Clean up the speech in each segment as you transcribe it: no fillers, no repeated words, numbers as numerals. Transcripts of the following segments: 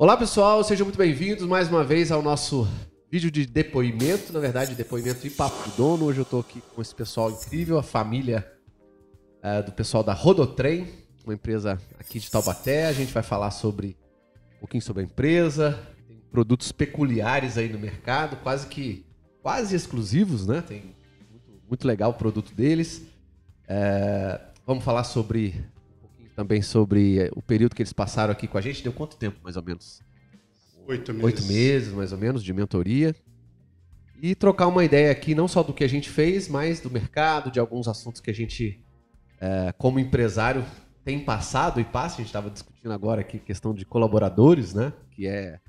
Olá pessoal, sejam muito bem-vindos mais uma vez ao nosso vídeo de depoimento, na verdade depoimento e papo do dono. Hoje eu estou aqui com esse pessoal incrível, a família do pessoal da Rodotrem, uma empresa aqui de Taubaté. A gente vai falar um pouquinho sobre a empresa, tem produtos peculiares aí no mercado, quase exclusivos, né? Tem muito legal o produto deles. Vamos falar também sobre o período que eles passaram aqui com a gente. Deu quanto tempo, mais ou menos? 8 meses. 8 meses, mais ou menos, de mentoria. E trocar uma ideia aqui, não só do que a gente fez, mas do mercado, de alguns assuntos que a gente, como empresário, tem passado e passa. A gente estava discutindo agora aqui questão de colaboradores, né? Que é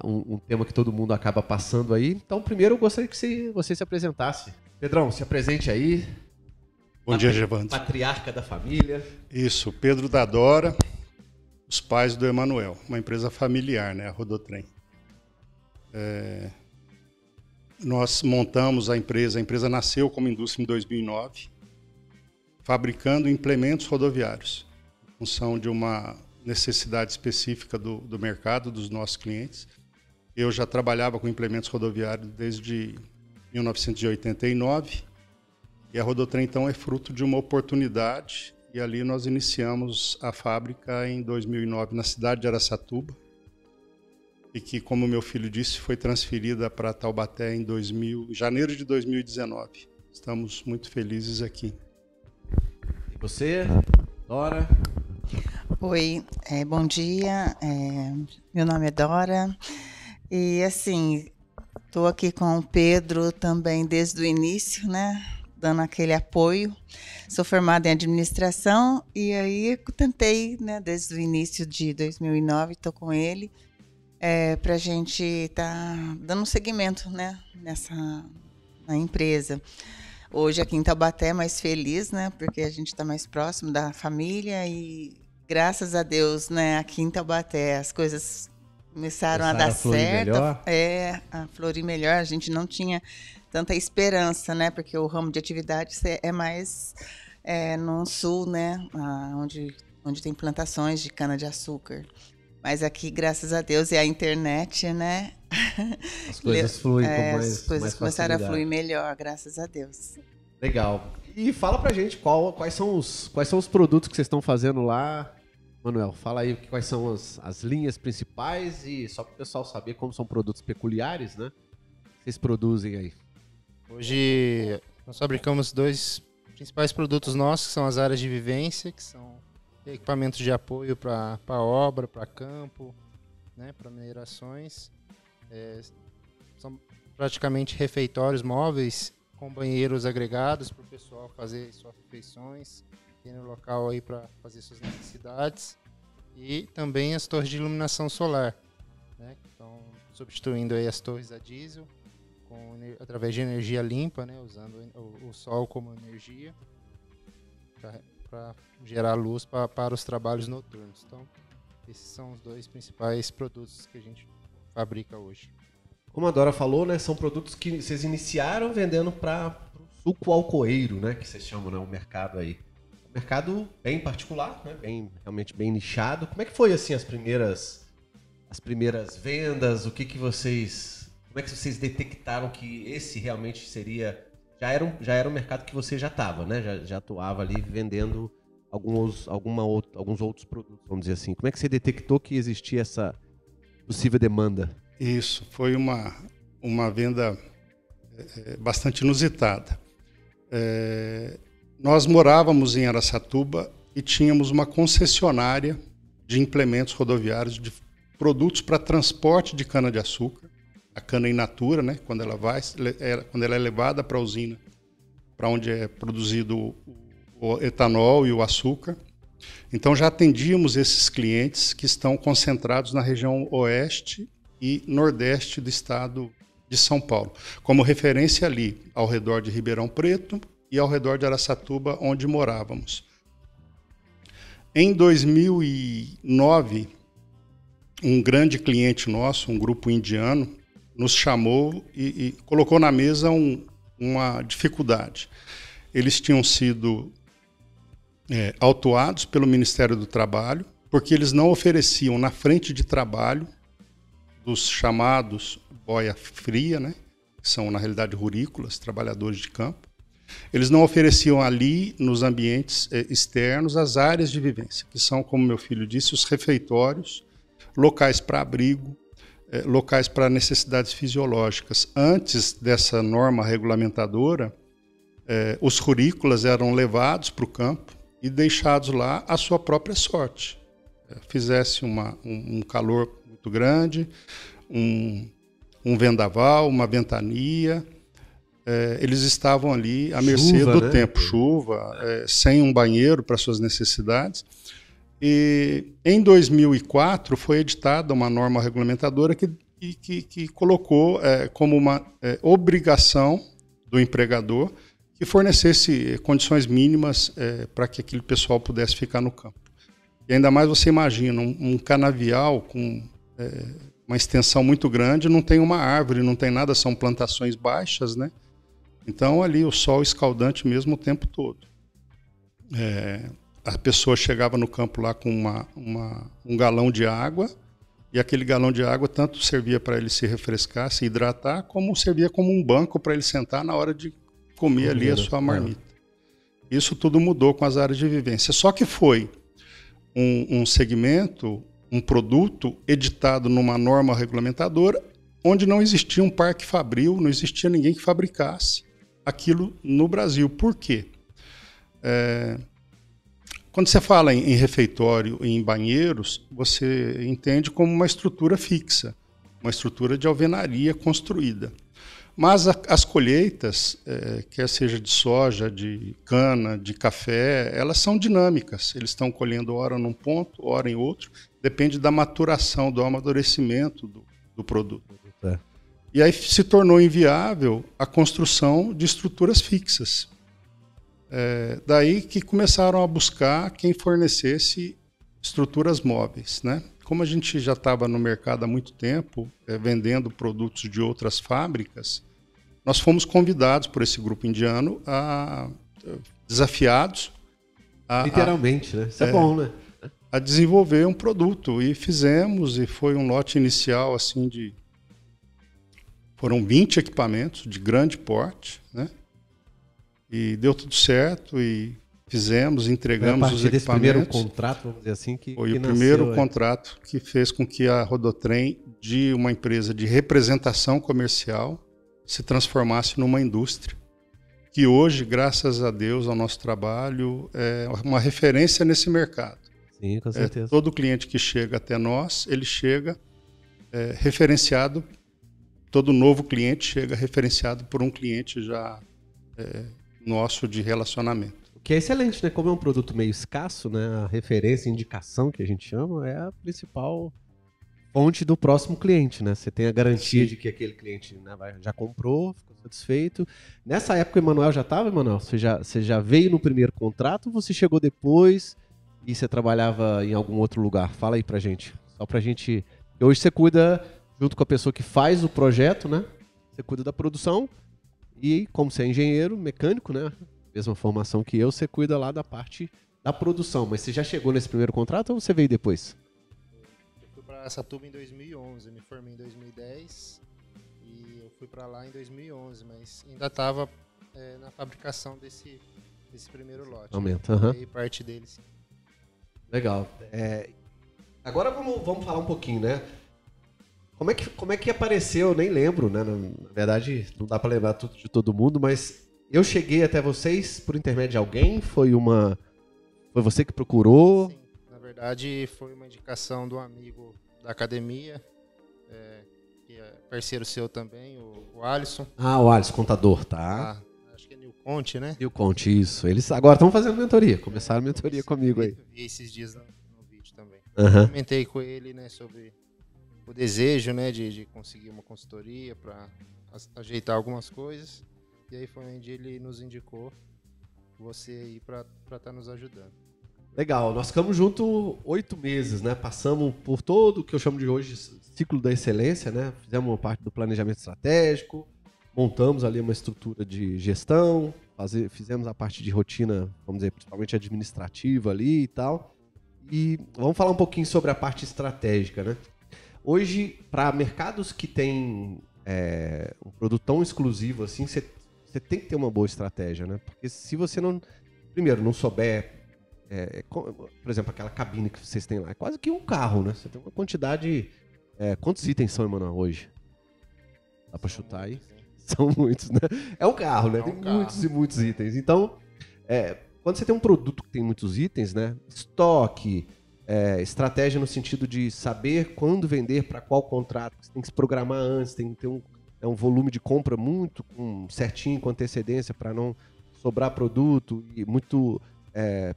um tema que todo mundo acaba passando aí. Então, primeiro, eu gostaria que você se apresentasse. Pedrão, se apresente aí. Bom dia, Gervando. Patriarca da família. Isso, Pedro da Dora, os pais do Emanuel, uma empresa familiar, né, a Rodotrem. Nós montamos a empresa nasceu como indústria em 2009, fabricando implementos rodoviários, em função de uma necessidade específica do mercado, dos nossos clientes. Eu já trabalhava com implementos rodoviários desde 1989, e a Rodotrem, então, é fruto de uma oportunidade, e ali nós iniciamos a fábrica em 2009, na cidade de Araçatuba, e que, como meu filho disse, foi transferida para Taubaté em janeiro de 2019. Estamos muito felizes aqui. E você, Dora? Oi, bom dia, meu nome é Dora, e assim, estou aqui com o Pedro também desde o início, né? Dando aquele apoio. Sou formada em administração e aí eu tentei, né, desde o início de 2009, estou com ele, para a gente estar dando seguimento, né, na empresa. Hoje aqui em Taubaté mais feliz, né, porque a gente está mais próximo da família e graças a Deus, né, aqui em Taubaté as coisas começaram a dar certo. A florir melhor. A gente não tinha tanta esperança, né? Porque o ramo de atividade é mais no sul, né? Onde tem plantações de cana-de-açúcar. Mas aqui, graças a Deus, e a internet, né? As coisas fluem com mais As coisas começaram a fluir facilidade. melhor, graças a Deus. Legal. E fala pra gente quais são os produtos que vocês estão fazendo lá. Manuel, fala aí quais são as linhas principais e só para o pessoal saber como são produtos peculiares, né? Que vocês produzem aí. Hoje nós fabricamos dois principais produtos nossos, que são as áreas de vivência, que são equipamentos de apoio para obra, para campo, né, para minerações. São praticamente refeitórios móveis com banheiros agregados para o pessoal fazer suas refeições, ter um local aí para fazer suas necessidades. E também as torres de iluminação solar, né, que estão substituindo aí as torres a diesel, através de energia limpa, né, usando o sol como energia para gerar luz para os trabalhos noturnos. Então, esses são os dois principais produtos que a gente fabrica hoje. Como a Dora falou, né, são produtos que vocês iniciaram vendendo para o suco alcoeiro, né, que vocês chamam, né, o mercado aí. Um mercado bem particular, né, realmente bem nichado. Como é que foi assim as primeiras vendas? Como é que vocês detectaram que esse realmente seria... Já era um mercado que você já estava, né? Já atuava ali vendendo alguns outros produtos, vamos dizer assim. Como é que você detectou que existia essa possível demanda? Isso, foi uma venda bastante inusitada. Nós morávamos em Araçatuba e tínhamos uma concessionária de implementos rodoviários, de produtos para transporte de cana-de-açúcar. A cana in natura, né? Quando ela é levada para a usina, para onde é produzido o etanol e o açúcar. Então já atendíamos esses clientes que estão concentrados na região oeste e nordeste do estado de São Paulo, como referência ali ao redor de Ribeirão Preto e ao redor de Araçatuba, onde morávamos. Em 2009, um grande cliente nosso, um grupo indiano, nos chamou e colocou na mesa uma dificuldade. Eles tinham sido autuados pelo Ministério do Trabalho porque eles não ofereciam na frente de trabalho dos chamados boia fria, né? Que são, na realidade, rurícolas, trabalhadores de campo. Eles não ofereciam ali, nos ambientes externos, as áreas de vivência, que são, como meu filho disse, os refeitórios, locais para abrigo, locais para necessidades fisiológicas. Antes dessa norma regulamentadora, os rurícolas eram levados para o campo e deixados lá à sua própria sorte. Fizesse um calor muito grande, um vendaval, uma ventania, eles estavam ali à mercê do tempo, chuva, sem um banheiro para suas necessidades. E em 2004 foi editada uma norma regulamentadora que colocou como uma obrigação do empregador que fornecesse condições mínimas para que aquele pessoal pudesse ficar no campo. E ainda mais você imagina um canavial com uma extensão muito grande, não tem uma árvore, não tem nada, são plantações baixas, né? Então ali o sol escaldante mesmo o tempo todo. A pessoa chegava no campo lá com um galão de água, e aquele galão de água tanto servia para ele se refrescar, se hidratar, como servia como um banco para ele sentar na hora de comer ali a sua marmita. Isso tudo mudou com as áreas de vivência. Só que foi um segmento, um produto editado numa norma regulamentadora, onde não existia um parque fabril, não existia ninguém que fabricasse aquilo no Brasil. Por quê? Quando você fala em refeitório e em banheiros, você entende como uma estrutura fixa, uma estrutura de alvenaria construída. Mas as colheitas, quer seja de soja, de cana, de café, elas são dinâmicas. Eles estão colhendo ora num ponto, ora em outro. Depende da maturação, do amadurecimento do produto. E aí se tornou inviável a construção de estruturas fixas. Daí que começaram a buscar quem fornecesse estruturas móveis, né? Como a gente já estava no mercado há muito tempo, vendendo produtos de outras fábricas, nós fomos convidados por esse grupo indiano, desafiados literalmente, né? Isso é bom, né? A desenvolver um produto. E fizemos, e foi um lote inicial assim foram 20 equipamentos de grande porte, né? E deu tudo certo e fizemos, entregamos os equipamentos. Desse primeiro contrato, vamos dizer assim, foi o primeiro contrato que fez com que a Rodotrem, de uma empresa de representação comercial, se transformasse numa indústria, que hoje, graças a Deus, ao nosso trabalho, é uma referência nesse mercado. Sim, com certeza. Todo cliente que chega até nós, ele chega referenciado, todo novo cliente chega referenciado por um cliente já nosso de relacionamento. O que é excelente, né? Como é um produto meio escasso, né? A referência, a indicação que a gente chama é a principal fonte do próximo cliente, né? Você tem a garantia de que aquele cliente, né, já comprou, ficou satisfeito. Nessa época o Emanuel já estava, Emanuel? Você já veio no primeiro contrato ou você chegou depois e você trabalhava em algum outro lugar? Fala aí pra gente. Só pra gente... Hoje você cuida, junto com a pessoa que faz o projeto, né? Você cuida da produção e, como você é engenheiro, mecânico, né? Mesma formação que eu, você cuida lá da parte da produção. Mas você já chegou nesse primeiro contrato ou você veio depois? Para Araçatuba em 2011, eu me formei em 2010 e eu fui para lá em 2011, mas ainda estava na fabricação desse primeiro lote. Aumenta, aham. E parte deles. Legal. Agora vamos falar um pouquinho, né? Como é que apareceu? Eu nem lembro, né? Na verdade, não dá para lembrar tudo de todo mundo, mas eu cheguei até vocês por intermédio de alguém? Foi você que procurou? Sim. Na verdade, foi uma indicação de um amigo da academia, que é parceiro seu também, o Alisson. Ah, o Alisson, contador, tá? Acho que é Nil Conte, né? Nil Conte, isso. Eles agora estão fazendo mentoria, começaram a mentoria comigo aí. Vi esses dias no vídeo também. Uhum. Comentei com ele, né, sobre o desejo, né, de conseguir uma consultoria para ajeitar algumas coisas. E aí foi onde ele nos indicou você aí para estar nos ajudando. Legal, nós ficamos juntos 8 meses, né? Passamos por todo o que eu chamo de hoje ciclo da excelência, né? Fizemos uma parte do planejamento estratégico, montamos ali uma estrutura de gestão, fizemos a parte de rotina, vamos dizer, principalmente administrativa ali e tal. E vamos falar um pouquinho sobre a parte estratégica, né? Hoje, para mercados que têm um produto tão exclusivo assim, você tem que ter uma boa estratégia, né? Porque se você não, primeiro, não souber, por exemplo, aquela cabine que vocês têm lá, é quase que um carro, né? Você tem uma quantidade... quantos itens são, Emanuel, hoje? Dá para chutar aí? São muitos, né? É um carro, né? Tem muitos e muitos itens. Então, quando você tem um produto que tem muitos itens, né? Estoque, estratégia no sentido de saber quando vender para qual contrato. Você tem que se programar antes, tem que ter um volume de compra muito certinho, com antecedência, para não sobrar produto e muito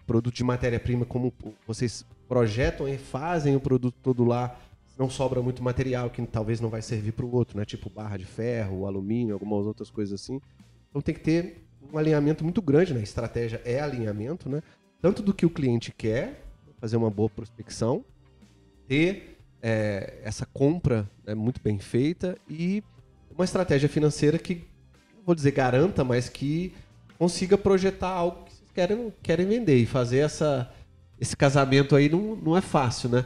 produto de matéria-prima, como vocês projetam e fazem o produto todo lá. Não sobra muito material que talvez não vai servir para o outro, né? Tipo barra de ferro, alumínio, algumas outras coisas assim. Então tem que ter um alinhamento muito grande, né? Estratégia é alinhamento, né? Tanto do que o cliente quer, fazer uma boa prospecção, ter essa compra, né, muito bem feita e uma estratégia financeira que, não vou dizer garanta, mas que consiga projetar algo que vocês querem vender. E fazer esse casamento aí não é fácil, né?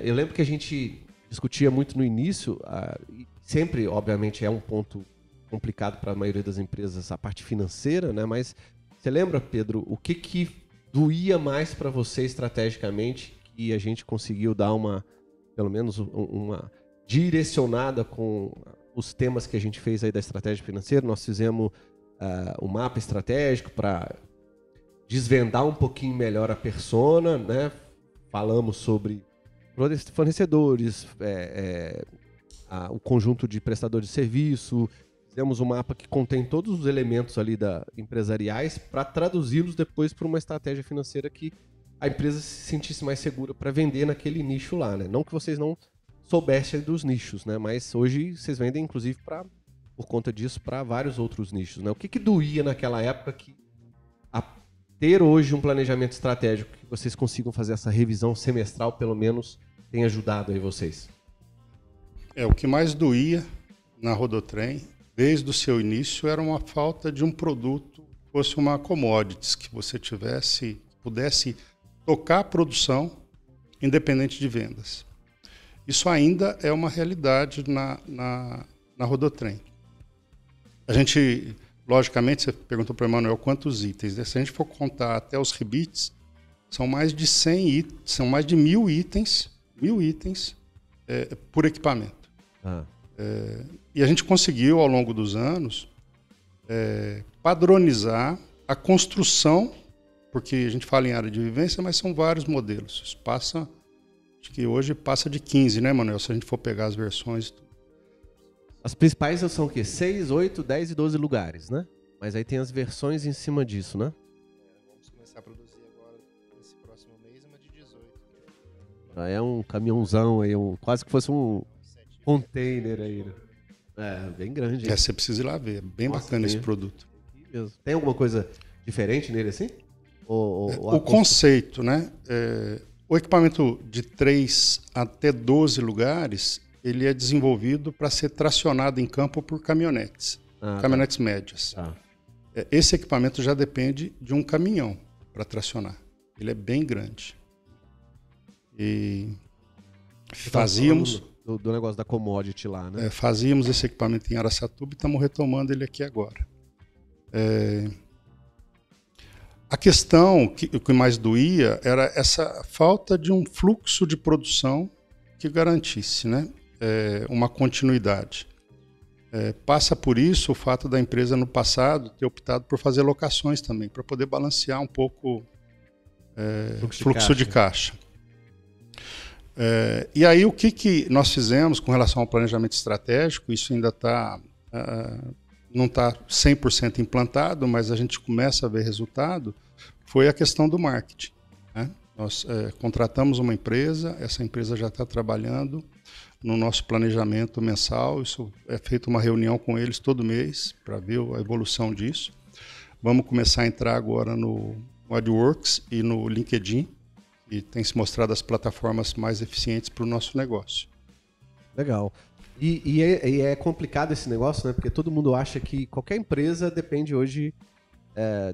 Eu lembro que a gente discutia muito no início, e sempre, obviamente, é um ponto complicado para a maioria das empresas, a parte financeira, né? Mas você lembra, Pedro, o que doía mais para você estrategicamente que a gente conseguiu dar pelo menos uma direcionada com os temas que a gente fez aí da estratégia financeira? Nós fizemos um mapa estratégico para desvendar um pouquinho melhor a persona, né? Falamos sobre fornecedores, o conjunto de prestadores de serviço, fizemos um mapa que contém todos os elementos ali empresariais para traduzi-los depois para uma estratégia financeira que a empresa se sentisse mais segura para vender naquele nicho lá, né? Não que vocês não soubessem dos nichos, né? Mas hoje vocês vendem, inclusive, por conta disso, para vários outros nichos, né? O que doía naquela época que ter hoje um planejamento estratégico que vocês consigam fazer essa revisão semestral, pelo menos, tem ajudado aí vocês? O que mais doía na Rodotrem, desde o seu início, era uma falta de um produto que fosse uma commodities, que você pudesse tocar a produção independente de vendas. Isso ainda é uma realidade na Rodotrem. A gente... Logicamente, você perguntou para o Emanuel quantos itens, né? Se a gente for contar até os rebites, são mais de 100 itens, são mais de 1.000 itens por equipamento. E a gente conseguiu, ao longo dos anos, padronizar a construção, porque a gente fala em área de vivência, mas são vários modelos. Isso acho que hoje passa de 15, né, Emanuel? Se a gente for pegar as versões... As principais são o quê? 6, 8, 10 e 12 lugares, né? Mas aí tem as versões em cima disso, né? Vamos começar a produzir agora, nesse próximo mês, uma de 18. Já é um caminhãozão aí, quase que fosse um container aí, né? Bem grande. Você precisa ir lá ver, bem bacana esse produto. Tem alguma coisa diferente nele assim? O conceito, né? O equipamento de 3 até 12 lugares... ele é desenvolvido para ser tracionado em campo por caminhonetes, caminhonetes médias. Esse equipamento já depende de um caminhão para tracionar. Ele é bem grande. E fazíamos... Do negócio da commodity lá, né? Fazíamos esse equipamento em Araçatuba e estamos retomando ele aqui agora. A questão que mais doía era essa falta de um fluxo de produção que garantisse, né? Uma continuidade. Passa por isso o fato da empresa no passado ter optado por fazer locações também, para poder balancear um pouco fluxo de caixa. E aí o que nós fizemos com relação ao planejamento estratégico, isso ainda não está 100% implantado, mas a gente começa a ver resultado, foi a questão do marketing, né? Nós contratamos uma empresa, essa empresa já está trabalhando no nosso planejamento mensal. Isso é feita uma reunião com eles todo mês para ver a evolução disso. Vamos começar a entrar agora no AdWorks e no LinkedIn, e tem se mostrado as plataformas mais eficientes para o nosso negócio. Legal. E é complicado esse negócio, né? Porque todo mundo acha que qualquer empresa depende hoje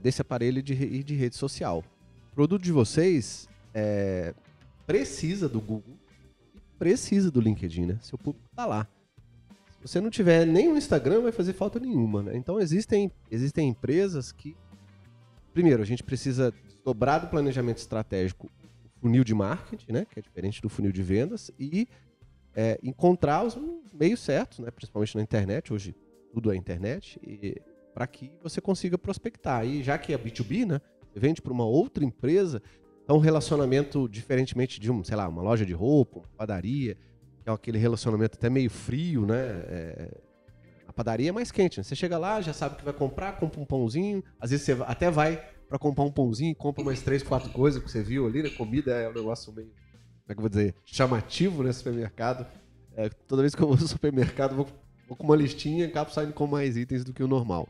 desse aparelho de rede social. O produto de vocês precisa do Google e precisa do LinkedIn, né? Seu público tá lá. Se você não tiver nem o Instagram, não vai fazer falta nenhuma, né? Então existem empresas que, primeiro, a gente precisa dobrar do planejamento estratégico o funil de marketing, né? Que é diferente do funil de vendas, e encontrar os meios certos, né? Principalmente na internet, hoje tudo é internet, para que você consiga prospectar. E já que é B2B, né? Você vende para uma outra empresa, então um relacionamento, diferentemente de uma loja de roupa, uma padaria, que é aquele relacionamento até meio frio, né? A padaria é mais quente, né? Você chega lá, já sabe o que vai comprar, compra um pãozinho, às vezes você até vai para comprar um pãozinho e compra mais 3, 4 coisas que você viu ali, né? Comida é um negócio meio, como é que eu vou dizer, chamativo, né? Supermercado. Toda vez que eu vou no supermercado, vou com uma listinha e acabo saindo com mais itens do que o normal.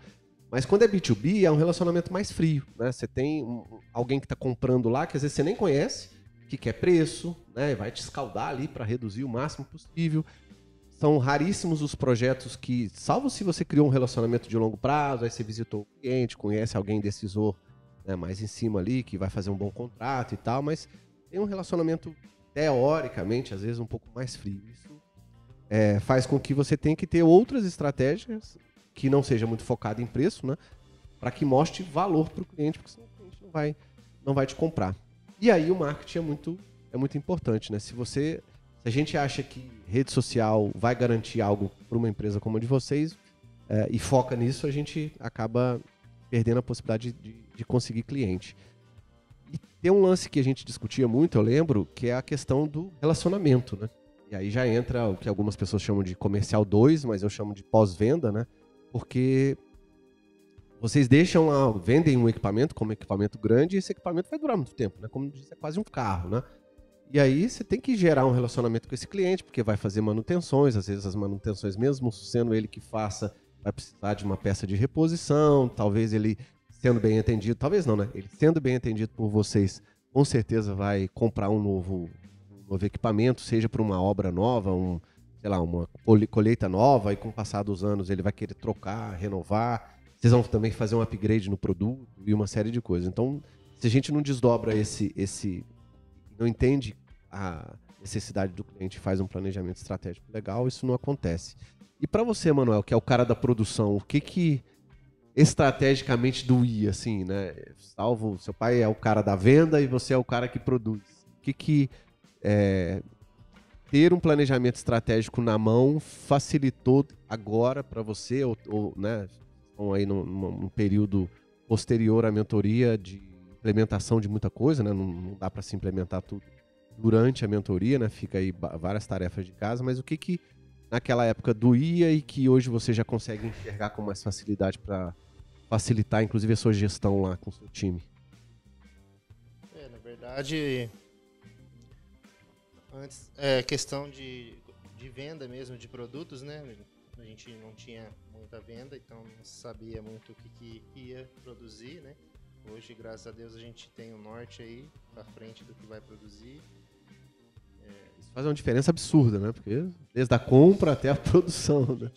Mas quando é B2B, é um relacionamento mais frio, né? Você tem alguém que está comprando lá, que às vezes você nem conhece, que quer preço, né? Vai te escaldar ali para reduzir o máximo possível. São raríssimos os projetos que, salvo se você criou um relacionamento de longo prazo, aí você visitou o cliente, conhece alguém decisor, né, mais em cima ali, que vai fazer um bom contrato e tal, mas tem um relacionamento, teoricamente, às vezes um pouco mais frio. Isso faz com que você tenha que ter outras estratégias que não seja muito focado em preço, né, para que mostre valor para o cliente, porque senão o cliente não vai te comprar. E aí o marketing é muito importante, né? Se a gente acha que rede social vai garantir algo para uma empresa como a de vocês e foca nisso, a gente acaba perdendo a possibilidade de conseguir cliente. E tem um lance que a gente discutia muito, eu lembro, que é a questão do relacionamento, né? E aí já entra o que algumas pessoas chamam de comercial 2, mas eu chamo de pós-venda, né? Porque vocês deixam lá, vendem um equipamento como equipamento grande e esse equipamento vai durar muito tempo, né? Como diz, é quase um carro, né? E aí você tem que gerar um relacionamento com esse cliente, porque vai fazer manutenções, às vezes as manutenções, mesmo sendo ele que faça, vai precisar de uma peça de reposição, talvez ele sendo bem atendido, talvez não, né? Ele sendo bem atendido por vocês, com certeza vai comprar um novo equipamento, seja para uma obra nova, uma colheita nova, e com o passar dos anos ele vai querer trocar, renovar, vocês vão também fazer um upgrade no produto e uma série de coisas. Então, se a gente não desdobra não entende a necessidade do cliente e faz um planejamento estratégico legal, isso não acontece. E para você, Manuel, que é o cara da produção, o que estrategicamente doía, assim, né? Salvo, seu pai é o cara da venda e você é o cara que produz. O que ter um planejamento estratégico na mão facilitou agora para você, ou né, estão aí num período posterior à mentoria de implementação de muita coisa, né? Não dá para se implementar tudo durante a mentoria, né? Fica aí várias tarefas de casa, mas o que naquela época doía e que hoje você já consegue enxergar com mais facilidade para facilitar, inclusive, a sua gestão lá com o seu time? Na verdade, antes, questão de venda mesmo de produtos, né? A gente não tinha muita venda, então não sabia muito o que ia produzir, né? Hoje, graças a Deus, a gente tem o norte aí pra frente do que vai produzir. Isso faz uma diferença absurda, né? Porque desde a compra até a produção, né?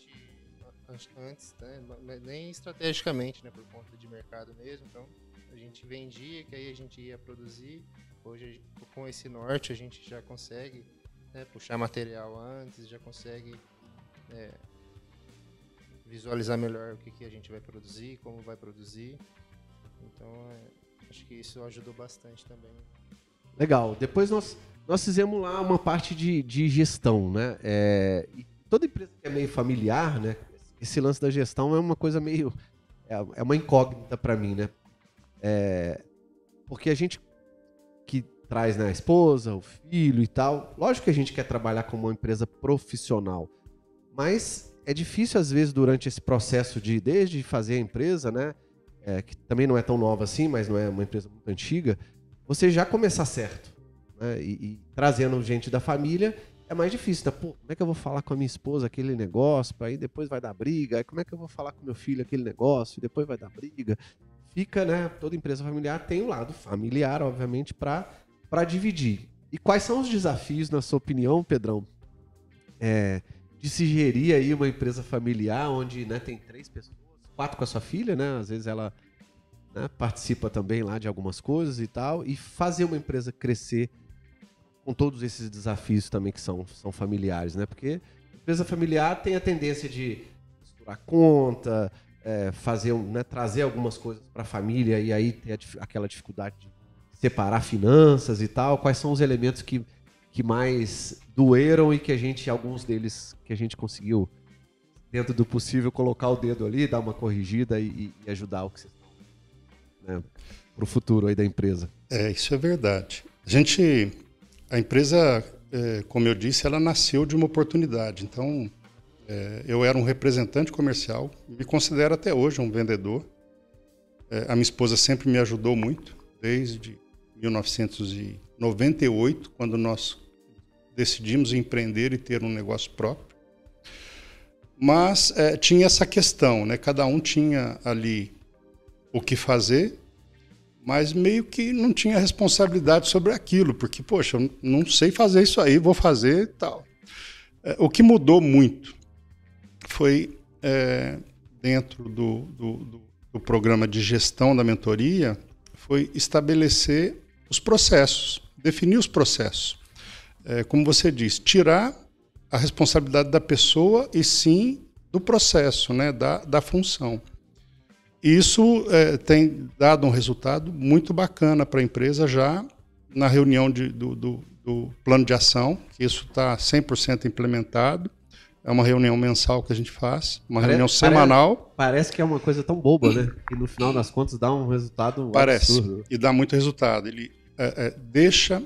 Antes, né? Nem estrategicamente, né? Por conta de mercado mesmo. Então, a gente vendia, que aí a gente ia produzir. Hoje, com esse norte, a gente já consegue, né, puxar material antes, já consegue visualizar melhor o que a gente vai produzir, como vai produzir. Então, acho que isso ajudou bastante também. Legal. Depois nós fizemos lá uma parte de gestão, né? E toda empresa que é meio familiar, né? Esse lance da gestão é uma coisa meio... É uma incógnita para mim, né? Porque a gente que traz, né, a esposa, o filho e tal, lógico que a gente quer trabalhar como uma empresa profissional, mas é difícil às vezes durante esse processo desde fazer a empresa, né? Que também não é tão nova assim, mas não é uma empresa muito antiga, você já começar certo, né? E trazendo gente da família é mais difícil, né? Pô, como é que eu vou falar com a minha esposa aquele negócio, aí depois vai dar briga, aí como é que eu vou falar com meu filho aquele negócio, e depois vai dar briga? Fica, né? Toda empresa familiar tem um lado familiar, obviamente, para dividir. E quais são os desafios, na sua opinião, Pedrão, de se gerir aí uma empresa familiar onde, né, tem 3 pessoas, 4 com a sua filha, né? Às vezes ela né? Participa também lá de algumas coisas e tal, e fazer uma empresa crescer com todos esses desafios também que são familiares, né? Porque empresa familiar tem a tendência de misturar conta, fazer, né, trazer algumas coisas para a família e aí ter aquela dificuldade de separar finanças e tal. Quais são os elementos que mais doeram e que alguns deles que a gente conseguiu, dentro do possível, colocar o dedo ali, dar uma corrigida e ajudar o que vocês estão, né, para o futuro aí da empresa? Isso é verdade. A empresa, como eu disse, ela nasceu de uma oportunidade. Então, eu era um representante comercial, me considero até hoje um vendedor. A minha esposa sempre me ajudou muito, desde 1998, quando nós decidimos empreender e ter um negócio próprio. Mas tinha essa questão, né? Cada um tinha ali o que fazer, mas meio que não tinha responsabilidade sobre aquilo, porque, poxa, eu não sei fazer isso aí, vou fazer e tal. O que mudou muito foi, dentro do programa de gestão da mentoria, foi estabelecer os processos, definir os processos. Como você disse, tirar a responsabilidade da pessoa e sim do processo, né, da função. E isso tem dado um resultado muito bacana para a empresa já na reunião do plano de ação, que isso está 100% implementado. É uma reunião mensal que a gente faz, reunião semanal. Parece que é uma coisa tão boba, né? E no final das contas dá um resultado absurdo. E dá muito resultado. Ele deixa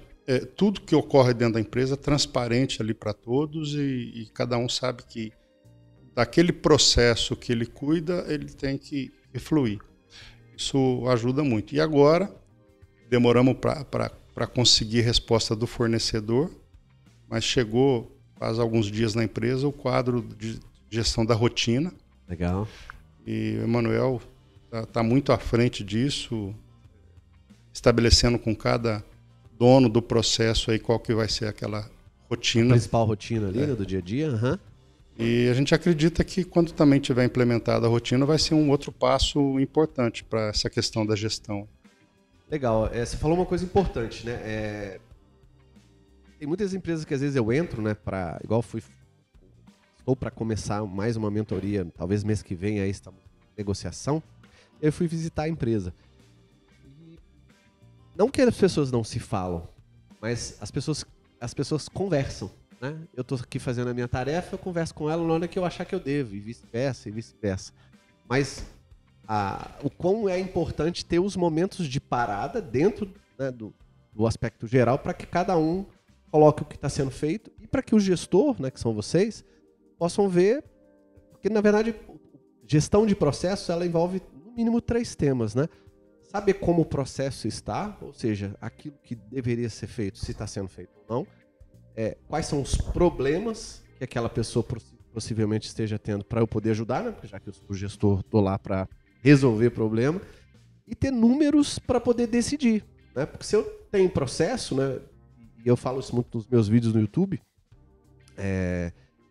tudo que ocorre dentro da empresa transparente ali para todos e cada um sabe que daquele processo que ele cuida, ele tem que fluir. Isso ajuda muito. E agora, demoramos para conseguir resposta do fornecedor, mas chegou faz alguns dias na empresa o quadro de gestão da rotina. Legal. E o Emanuel está muito à frente disso, estabelecendo com cada dono do processo aí qual que vai ser aquela rotina. A principal rotina ali, né, do dia a dia. Uhum. E a gente acredita que quando também tiver implementada a rotina, vai ser um outro passo importante para essa questão da gestão. Legal. Você falou uma coisa importante, né? Tem muitas empresas que às vezes eu entro, né, estou para começar mais uma mentoria, talvez mês que vem aí está negociação. Eu fui visitar a empresa. E não que as pessoas não se falam, mas as pessoas conversam, né? Eu estou aqui fazendo a minha tarefa, eu converso com ela na hora que eu achar que eu devo, e vice-versa. Mas o quão é importante ter os momentos de parada dentro, né, do aspecto geral, para que cada um coloque o que está sendo feito e para que o gestor, né, que são vocês, possam ver, porque na verdade gestão de processo ela envolve no mínimo 3 temas, né? Saber como o processo está, ou seja, aquilo que deveria ser feito, se está sendo feito ou não, quais são os problemas que aquela pessoa possivelmente esteja tendo para eu poder ajudar, né? Porque já que eu sou o gestor, estou lá para resolver problema, e ter números para poder decidir, né? Porque se eu tenho processo, né? E eu falo isso muito nos meus vídeos no YouTube,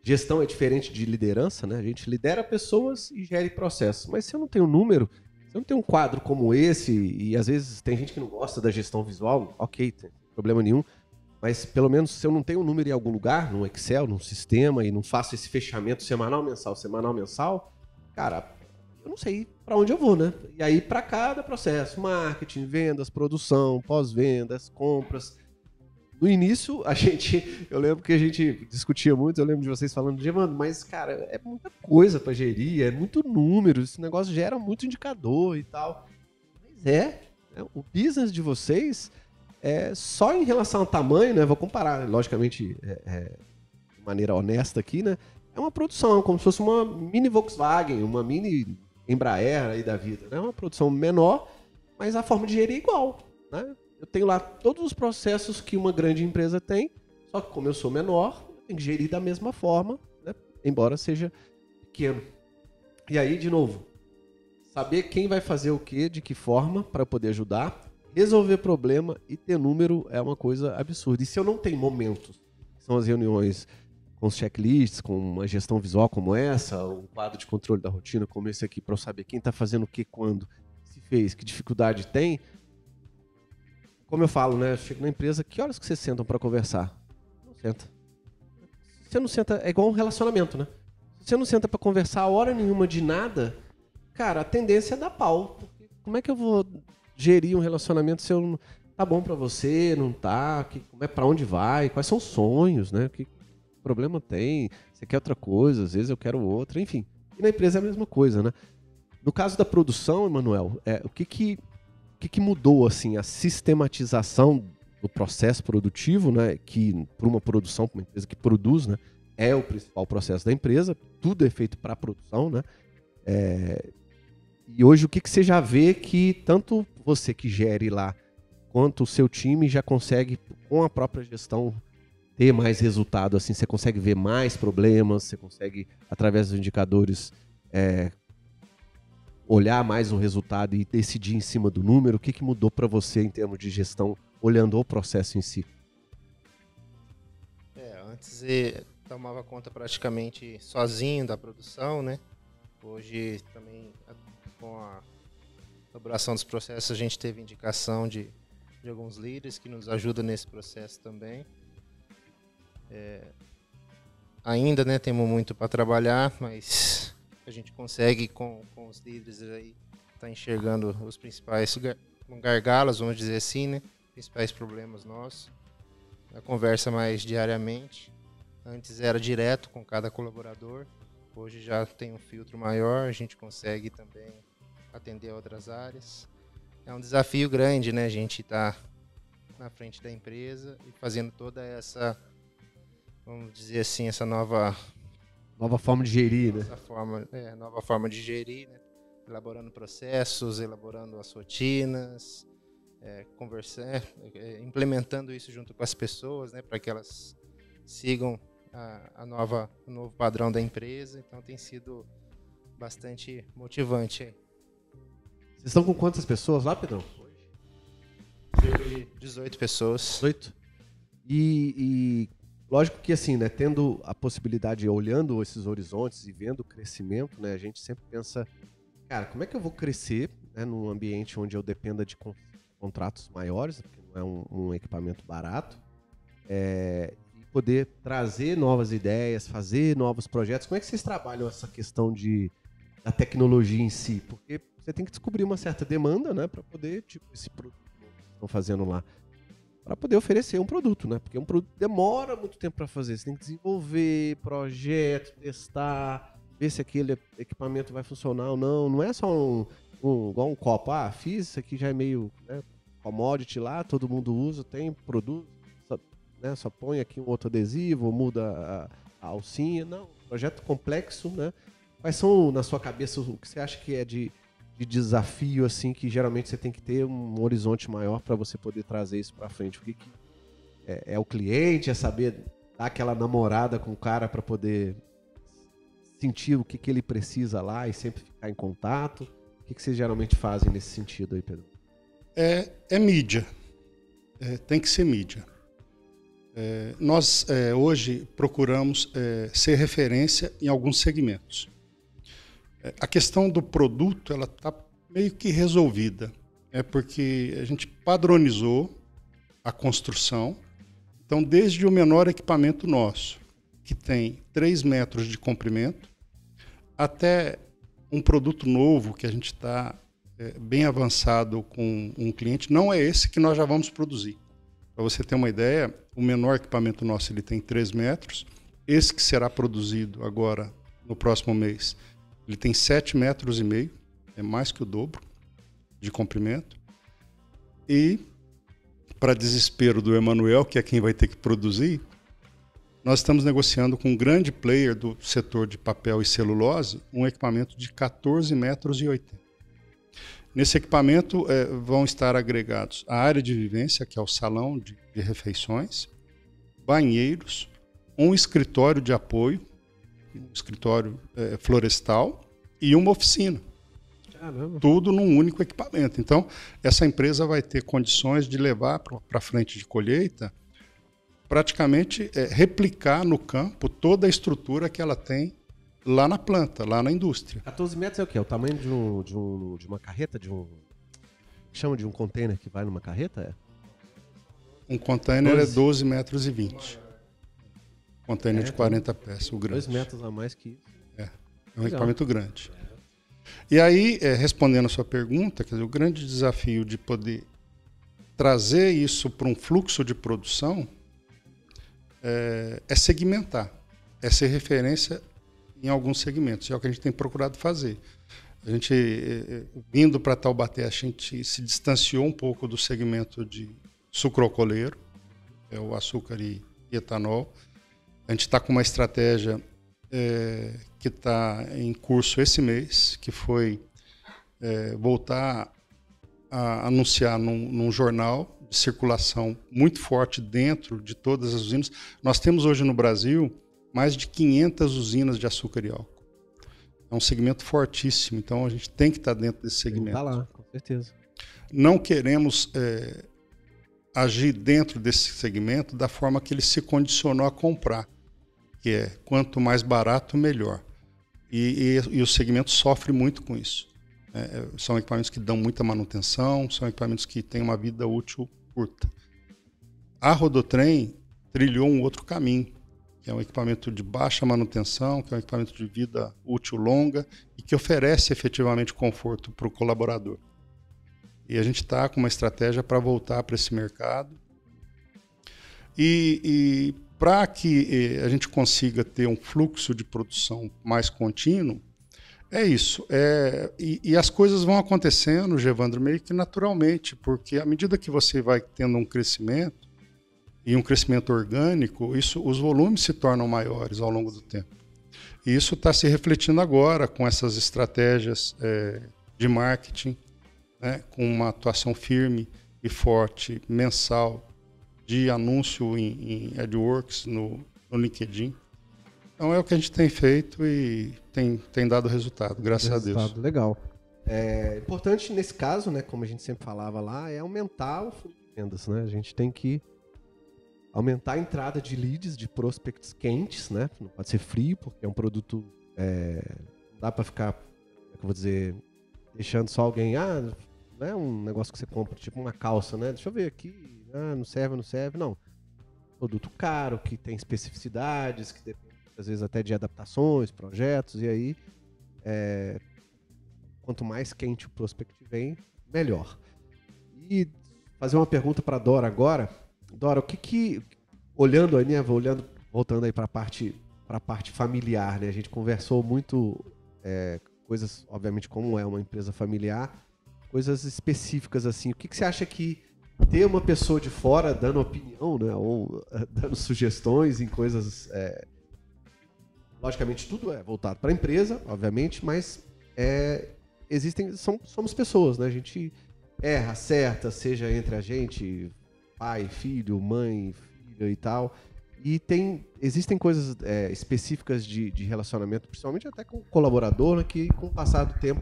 gestão é diferente de liderança, né? A gente lidera pessoas e gere processos. Mas se eu não tenho número, se eu não tenho um quadro como esse, e às vezes tem gente que não gosta da gestão visual, ok, não tem problema nenhum, mas pelo menos se eu não tenho um número em algum lugar, num Excel, num sistema, e não faço esse fechamento semanal, mensal, cara, eu não sei para onde eu vou, né? E aí para cada processo, marketing, vendas, produção, pós-vendas, compras. No início, eu lembro que a gente discutia muito, eu lembro de vocês falando, Evandro, mas, cara, é muita coisa para gerir, é muito número, esse negócio gera muito indicador e tal. Mas o business de vocês, só em relação ao tamanho, né, vou comparar, logicamente, de maneira honesta aqui, né, é uma produção, como se fosse uma mini Volkswagen, uma mini Embraer aí da vida, né, uma produção menor, mas a forma de gerir é igual, né. Eu tenho lá todos os processos que uma grande empresa tem, só que como eu sou menor, eu tenho que gerir da mesma forma, né? Embora seja pequeno. E aí, de novo, saber quem vai fazer o quê, de que forma, para poder ajudar, resolver problema e ter número é uma coisa absurda. E se eu não tenho momentos, que são as reuniões com os checklists, com uma gestão visual como essa, um quadro de controle da rotina como esse aqui, para eu saber quem está fazendo o que, quando, se fez, que dificuldade tem. Como eu falo, né? Eu chego na empresa, que horas que vocês sentam para conversar? Não senta. Se você não senta, é igual um relacionamento, né? Se você não senta para conversar a hora nenhuma de nada, cara, a tendência é dar pau. Porque como é que eu vou gerir um relacionamento se eu não... Tá bom para você, não tá? Como é, para onde vai? Quais são os sonhos, né? Que problema tem? Você quer outra coisa? Às vezes eu quero outra, enfim. E na empresa é a mesma coisa, né? No caso da produção, Emanuel, o que mudou, assim, a sistematização do processo produtivo, né? Que para uma produção, para uma empresa que produz, né? É o principal processo da empresa, tudo é feito para a produção, né? E hoje o que você já vê que tanto você que gere lá, quanto o seu time já consegue, com a própria gestão, ter mais resultado, assim, você consegue ver mais problemas, você consegue, através dos indicadores, olhar mais o resultado e decidir em cima do número. O que mudou para você em termos de gestão, olhando o processo em si? Antes eu tomava conta praticamente sozinho da produção, né? Hoje também, com a elaboração dos processos, a gente teve indicação de alguns líderes que nos ajudam nesse processo também. Ainda, né, temos muito para trabalhar, mas a gente consegue com os líderes aí tá enxergando os principais gargalos, vamos dizer assim, né, principais problemas nossos. A conversa mais diariamente. Antes era direto com cada colaborador, hoje já tem um filtro maior, a gente consegue também atender outras áreas. É um desafio grande, né, a gente tá na frente da empresa e fazendo toda essa, vamos dizer assim, essa nova forma de gerir, né? Nova forma de gerir, né? Elaborando processos, elaborando as rotinas, implementando isso junto com as pessoas, né? Para que elas sigam o novo padrão da empresa. Então tem sido bastante motivante aí. Vocês estão com quantas pessoas lá, Pedrão? Cerca de 18 pessoas. 18? E lógico que assim, né, tendo a possibilidade, olhando esses horizontes e vendo o crescimento, né, a gente sempre pensa, cara, como é que eu vou crescer, né, num ambiente onde eu dependa de contratos maiores, porque não é um equipamento barato, e poder trazer novas ideias, fazer novos projetos. Como é que vocês trabalham essa questão da tecnologia em si? Porque você tem que descobrir uma certa demanda, né, para poder, tipo, esse produto que estão fazendo lá, para poder oferecer um produto, né? Porque um produto demora muito tempo para fazer. Você tem que desenvolver projeto, testar, ver se aquele equipamento vai funcionar ou não. Não é só igual um copo. Fiz, isso aqui já é meio, né, commodity lá, todo mundo usa, tem produto, só põe aqui um outro adesivo, muda a alcinha. Não, projeto complexo, né? Quais são, na sua cabeça, o que você acha que é de desafio, assim, que geralmente você tem que ter um horizonte maior para você poder trazer isso para frente? O que é o cliente, é saber dar aquela namorada com o cara para poder sentir o que ele precisa lá e sempre ficar em contato? O que vocês geralmente fazem nesse sentido aí, Pedro? É mídia. Tem que ser mídia. Nós hoje procuramos ser referência em alguns segmentos. A questão do produto, ela está meio que resolvida. Porque a gente padronizou a construção. Então, desde o menor equipamento nosso, que tem 3 metros de comprimento, até um produto novo que a gente está bem avançado com um cliente, não é esse que nós já vamos produzir. Para você ter uma ideia, o menor equipamento nosso ele tem 3 metros. Esse que será produzido agora, no próximo mês, ele tem 7,5 metros, é mais que o dobro de comprimento. E, para desespero do Emanuel, que é quem vai ter que produzir, nós estamos negociando com um grande player do setor de papel e celulose um equipamento de 14,80 metros. Nesse equipamento vão estar agregados a área de vivência, que é o salão de refeições, banheiros, um escritório de apoio, um escritório florestal e uma oficina. Caramba. Tudo num único equipamento. Então, essa empresa vai ter condições de levar para a frente de colheita, praticamente replicar no campo toda a estrutura que ela tem lá na planta, lá na indústria. 14 metros é o quê? É o tamanho de uma carreta? que chama de um container que vai numa carreta? Um container 12. é 12 metros e 20. Container de 40 pés, o grande. 2 metros a mais que isso. É um equipamento grande. E aí, respondendo a sua pergunta, quer dizer, o grande desafio de poder trazer isso para um fluxo de produção é segmentar, é ser referência em alguns segmentos. É o que a gente tem procurado fazer. A gente, vindo para Taubaté, a gente se distanciou um pouco do segmento de sucroalcooleiro, é o açúcar e etanol. A gente está com uma estratégia que está em curso esse mês, que foi voltar a anunciar num jornal de circulação muito forte dentro de todas as usinas. Nós temos hoje no Brasil mais de 500 usinas de açúcar e álcool. É um segmento fortíssimo, então a gente tem que estar dentro desse segmento. Está lá, com certeza. Não queremos agir dentro desse segmento da forma que ele se condicionou a comprar, que é quanto mais barato, melhor. E o segmento sofre muito com isso. São equipamentos que dão muita manutenção, são equipamentos que têm uma vida útil curta. A Rodotrem trilhou um outro caminho, que é um equipamento de baixa manutenção, que é um equipamento de vida útil longa e que oferece efetivamente conforto para o colaborador. E a gente está com uma estratégia para voltar para esse mercado. E para que a gente consiga ter um fluxo de produção mais contínuo, é isso. E as coisas vão acontecendo, Gevandro, meio que naturalmente, porque à medida que você vai tendo um crescimento, e um crescimento orgânico, os volumes se tornam maiores ao longo do tempo. E isso está se refletindo agora com essas estratégias de marketing, né, com uma atuação firme e forte, mensal, de anúncio em AdWorks, no LinkedIn. Então é o que a gente tem feito e tem dado resultado, graças a Deus. Legal. É importante nesse caso, né, como a gente sempre falava lá, é aumentar o fluxo de vendas, né? A gente tem que aumentar a entrada de leads, de prospects quentes, né? Não pode ser frio, porque é um produto... não dá para ficar, como é que eu vou dizer, deixando só alguém... não é um negócio que você compra, tipo uma calça, né? Deixa eu ver aqui, não serve. Não. Produto caro, que tem especificidades, que depende, às vezes, até de adaptações, projetos, e aí, quanto mais quente o prospect vem, melhor. E fazer uma pergunta para a Dora agora. Dora, o que olhando aí, né, voltando aí para a parte familiar, né? A gente conversou muito coisas, obviamente, como é uma empresa familiar, coisas específicas assim. O que você acha que ter uma pessoa de fora dando opinião, né, ou dando sugestões em coisas, logicamente tudo é voltado para a empresa, obviamente, mas somos pessoas, né? A gente erra, acerta, seja entre a gente, pai, filho, mãe, filha e tal. E existem coisas específicas de relacionamento, principalmente até com o colaborador, né, que com o passar do tempo,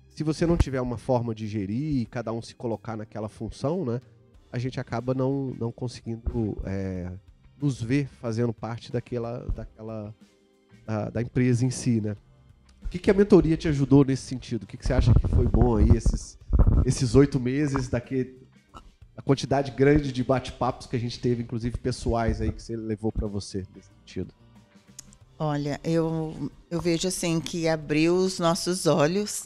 se você não tiver uma forma de gerir e cada um se colocar naquela função, né, a gente acaba não conseguindo nos ver fazendo parte da empresa em si, né? O que a mentoria te ajudou nesse sentido? O que você acha que foi bom aí esses 8 meses a quantidade grande de bate-papos que a gente teve, inclusive pessoais aí, que você levou para você nesse sentido? Olha, eu vejo assim que abriu os nossos olhos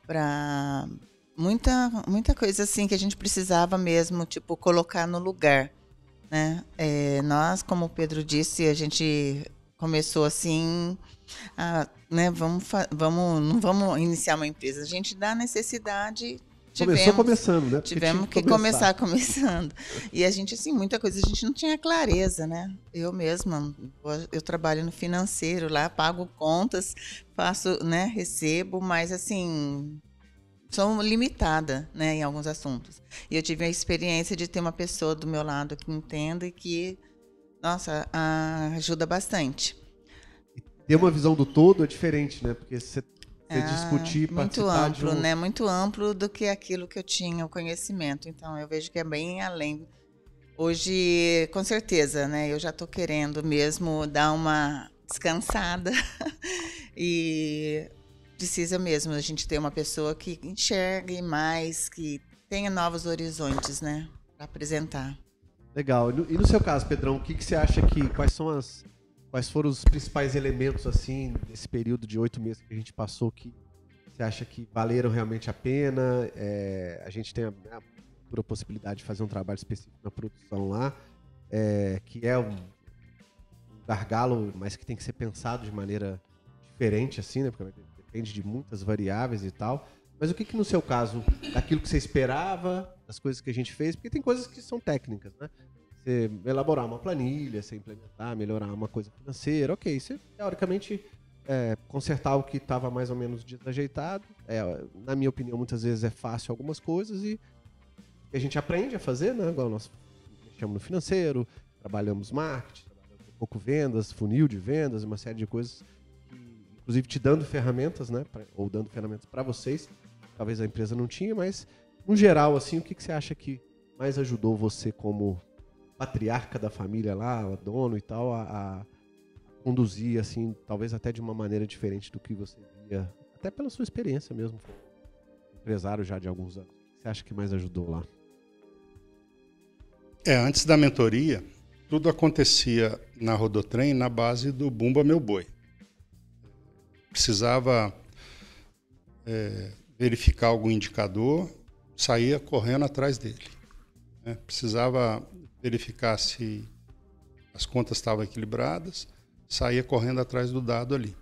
para muita coisa assim que a gente precisava mesmo, tipo, colocar no lugar, né? Nós, como o Pedro disse, a gente começou assim, né? Não vamos iniciar uma empresa, a gente dá necessidade. Começou começando, né? Tivemos que começar começando. E a gente, assim, muita coisa a gente não tinha clareza, né? Eu mesma, eu trabalho no financeiro lá, pago contas, faço, né, recebo, mas assim, sou limitada, né, em alguns assuntos. E eu tive a experiência de ter uma pessoa do meu lado que entenda e que, nossa, ajuda bastante. Ter uma visão do todo é diferente, né? Porque você discutir, muito amplo, né? Muito amplo do que aquilo que eu tinha, o conhecimento. Então, eu vejo que é bem além. Hoje, com certeza, né? Eu já estou querendo mesmo dar uma descansada e precisa mesmo a gente ter uma pessoa que enxergue mais, que tenha novos horizontes, né, para apresentar. Legal. E no seu caso, Pedrão, o que você acha quais foram os principais elementos, assim, desse período de 8 meses que a gente passou que você acha que valeram realmente a pena? A gente tem a possibilidade de fazer um trabalho específico na produção lá, que é um gargalo, mas que tem que ser pensado de maneira diferente, assim, né? Porque depende de muitas variáveis e tal. Mas o que no seu caso, daquilo que você esperava, das coisas que a gente fez, porque tem coisas que são técnicas, né? Você elaborar uma planilha, você implementar, melhorar uma coisa financeira, ok. Você, teoricamente, consertar o que estava mais ou menos desajeitado. Na minha opinião, muitas vezes é fácil algumas coisas e a gente aprende a fazer, né? Igual nós mexemos no financeiro, trabalhamos marketing, trabalhamos um pouco vendas, funil de vendas, uma série de coisas, inclusive te dando ferramentas, né? Ou dando ferramentas para vocês. Talvez a empresa não tinha, mas no geral, assim, o que você acha que mais ajudou você como patriarca da família lá, dono e tal, a conduzir, assim, talvez até de uma maneira diferente do que você via, até pela sua experiência mesmo, empresário já de alguns anos. O que você acha que mais ajudou lá? Antes da mentoria, tudo acontecia na Rodotrem na base do Bumba Meu Boi. Precisava verificar algum indicador, saía correndo atrás dele. Né? Precisava verificar se as contas estavam equilibradas, saía correndo atrás do dado ali.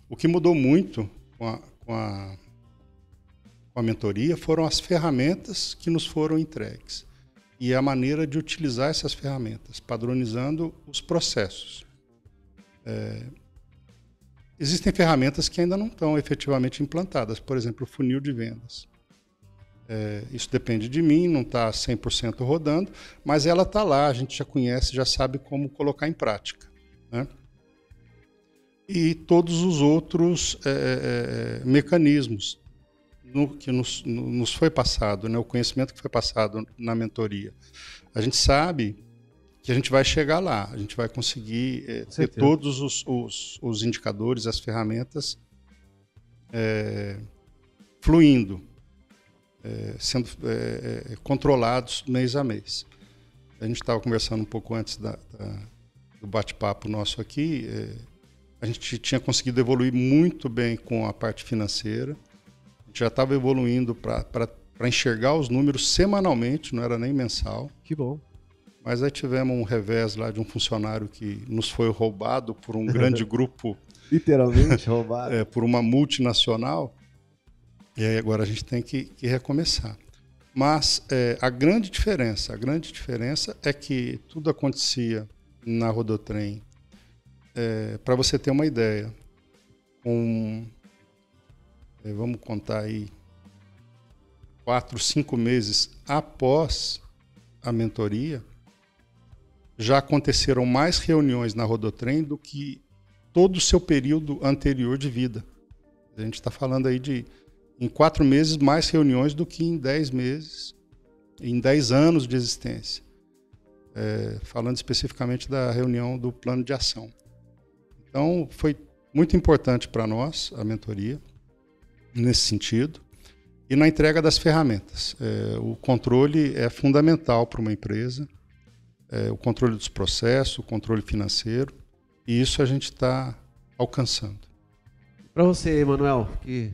O que mudou muito com a mentoria foram as ferramentas que nos foram entregues e a maneira de utilizar essas ferramentas, padronizando os processos. Existem ferramentas que ainda não estão efetivamente implantadas, por exemplo, o funil de vendas. Isso depende de mim, não está 100% rodando, mas ela está lá, a gente já conhece, já sabe como colocar em prática. Né? E todos os outros mecanismos que nos foi passado, né? O conhecimento que foi passado na mentoria. A gente sabe que a gente vai chegar lá, a gente vai conseguir ter todos os indicadores, as ferramentas fluindo, sendo controlados mês a mês. A gente estava conversando um pouco antes do bate-papo nosso aqui, a gente tinha conseguido evoluir muito bem com a parte financeira, a gente já estava evoluindo para enxergar os números semanalmente, não era nem mensal. Que bom. Mas aí tivemos um revés lá de um funcionário que nos foi roubado por um grande grupo. Literalmente roubado. Por uma multinacional. E aí agora a gente tem que recomeçar. Mas a grande diferença é que tudo acontecia na Rodotrem. Para você ter uma ideia, vamos contar aí, 4, 5 meses após a mentoria, já aconteceram mais reuniões na Rodotrem do que todo o seu período anterior de vida. A gente está falando aí em 4 meses, mais reuniões do que em 10 meses, em 10 anos de existência. Falando especificamente da reunião do plano de ação. Então, foi muito importante para nós, a mentoria, nesse sentido. E na entrega das ferramentas. O controle é fundamental para uma empresa. O controle dos processos, o controle financeiro, e isso a gente está alcançando. Para você, Emanuel, que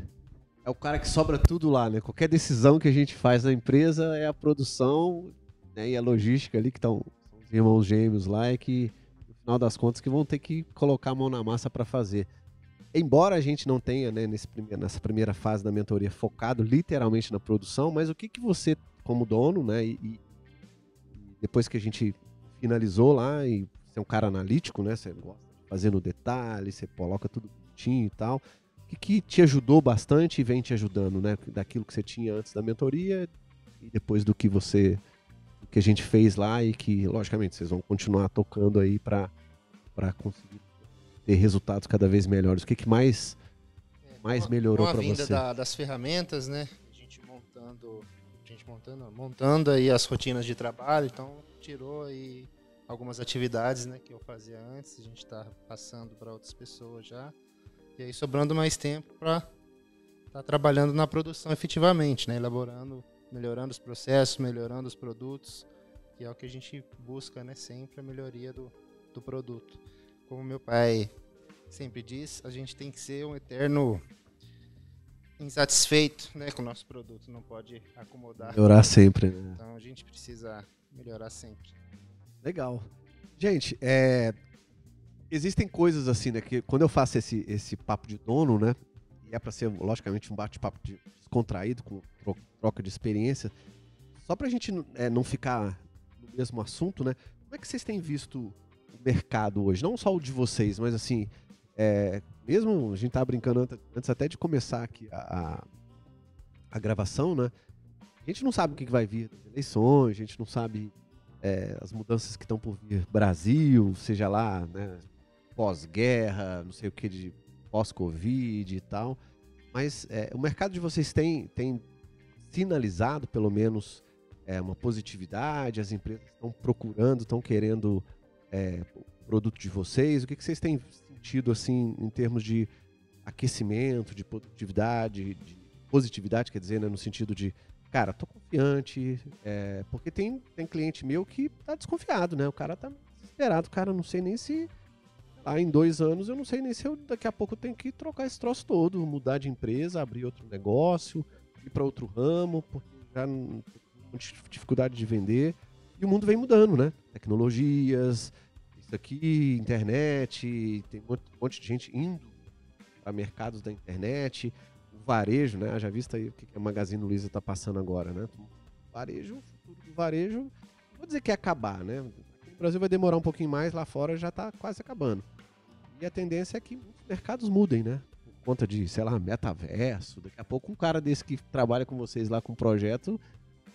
é o cara que sobra tudo lá, né? Qualquer decisão que a gente faz na empresa é a produção, né, e a logística ali, que estão os irmãos gêmeos lá, e que, no final das contas, que vão ter que colocar a mão na massa para fazer. Embora a gente não tenha, né, nessa primeira fase da mentoria, focado literalmente na produção, mas o que você, como dono, né, e depois que a gente finalizou lá, e você é um cara analítico, né? Você gosta de fazer no detalhe, você coloca tudo bonitinho e tal. O que te ajudou bastante e vem te ajudando, né? Daquilo que você tinha antes da mentoria e depois do que a gente fez lá e que, logicamente, vocês vão continuar tocando aí para conseguir ter resultados cada vez melhores. O que mais melhorou para você? Com a vinda das ferramentas, né? Montando aí as rotinas de trabalho, então tirou aí algumas atividades, né, que eu fazia antes, a gente está passando para outras pessoas já, e aí sobrando mais tempo para estar trabalhando na produção efetivamente, né, elaborando melhorando os processos, melhorando os produtos, que é o que a gente busca, né, sempre a melhoria do produto. Como meu pai sempre diz, a gente tem que ser um eterno insatisfeito, né, com o nosso produto, não pode acomodar. Melhorar sempre, né? Então a gente precisa melhorar sempre. Legal. Gente, existem coisas assim, né, que quando eu faço esse papo de dono, né, e é para ser, logicamente, um bate-papo descontraído, com troca de experiência, só pra gente não ficar no mesmo assunto, né, como é que vocês têm visto o mercado hoje? Não só o de vocês, mas assim, mesmo a gente tava brincando antes até de começar aqui a gravação, né, a gente não sabe o que vai vir das eleições, a gente não sabe as mudanças que estão por vir Brasil, seja lá, né, pós-guerra, não sei o que, de pós-Covid e tal, mas o mercado de vocês tem sinalizado, pelo menos, uma positividade, as empresas estão procurando, estão querendo o produto de vocês, o que vocês têm sentido, assim, em termos de aquecimento, de produtividade, de positividade, quer dizer, né, no sentido de, cara, tô confiante, porque tem cliente meu que tá desconfiado, né, o cara tá desesperado, cara, não sei nem se em 2 anos eu não sei nem se daqui a pouco eu tenho que trocar esse troço todo, mudar de empresa, abrir outro negócio, ir para outro ramo, porque já não tenho dificuldade de vender. E o mundo vem mudando, né? Tecnologias, isso aqui, internet, tem um monte de gente indo para mercados da internet, o varejo, né? Já visto aí o que a Magazine Luiza está passando agora, né? O futuro do varejo, não vou dizer que é acabar, né? Aqui no Brasil vai demorar um pouquinho mais, lá fora já está quase acabando. E a tendência é que muitos mercados mudem, né? Por conta de, sei lá, metaverso. Daqui a pouco um cara desse que trabalha com vocês lá com o projeto,